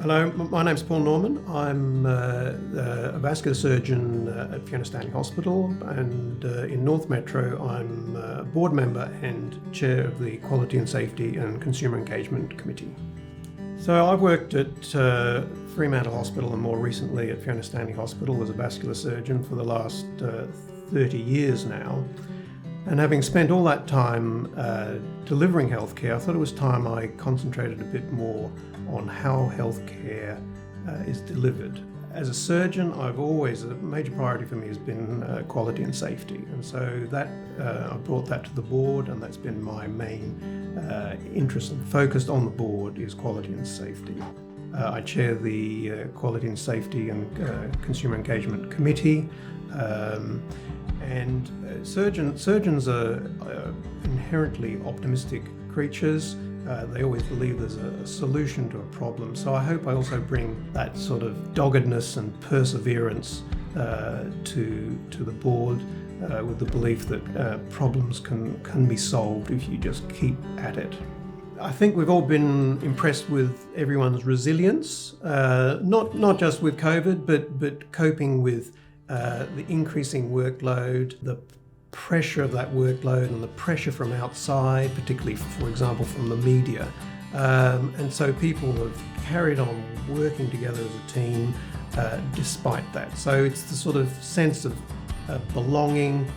Hello, my name's Paul Norman. I'm a vascular surgeon at Fiona Stanley Hospital, and in North Metro I'm a board member and chair of the Quality and Safety and Consumer Engagement Committee. So I've worked at Fremantle Hospital and more recently at Fiona Stanley Hospital as a vascular surgeon for the last 30 years now. And having spent all that time delivering healthcare, I thought it was time I concentrated a bit more on how healthcare is delivered. As a surgeon, a major priority for me has been quality and safety. And so that I brought that to the board, and that's been my main interest and focused on the board is quality and safety. I chair the Quality and Safety and Consumer Engagement Committee. Surgeons are inherently optimistic creatures. They always believe there's a solution to a problem. So I hope I also bring that sort of doggedness and perseverance to the board with the belief that problems can be solved if you just keep at it. I think we've all been impressed with everyone's resilience, not just with COVID, but coping with the increasing workload, the pressure of that workload and the pressure from outside, particularly, for example, from the media. And so people have carried on working together as a team despite that. So it's the sort of sense of belonging,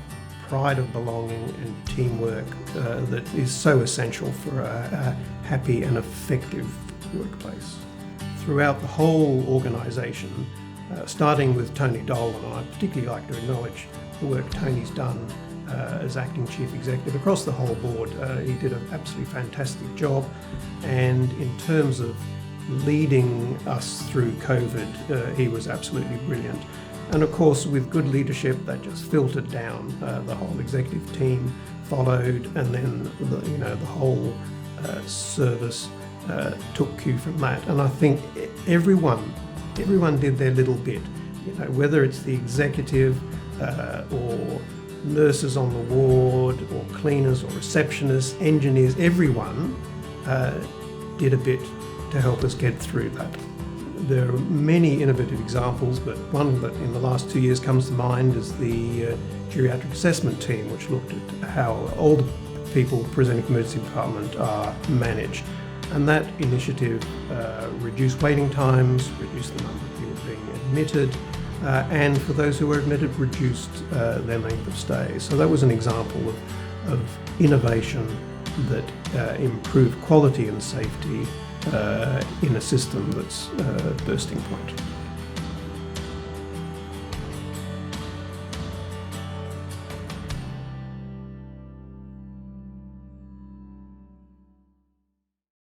pride of belonging and teamwork that is so essential for a happy and effective workplace. Throughout the whole organisation, starting with Tony Dolan, and I'd particularly like to acknowledge the work Tony's done as acting chief executive across the whole board. He did an absolutely fantastic job, and in terms of leading us through COVID, he was absolutely brilliant. And of course, with good leadership, that just filtered down. The whole executive team followed, and then the whole service took cue from that. And I think everyone did their little bit. Whether it's the executive or nurses on the ward or cleaners or receptionists, engineers, everyone did a bit to help us get through that. There are many innovative examples, but one that in the last 2 years comes to mind is the geriatric assessment team, which looked at how older people presenting from the emergency department are managed. And that initiative reduced waiting times, reduced the number of people being admitted, and for those who were admitted, reduced their length of stay. So that was an example of innovation that improved quality and safety in a system that's bursting point.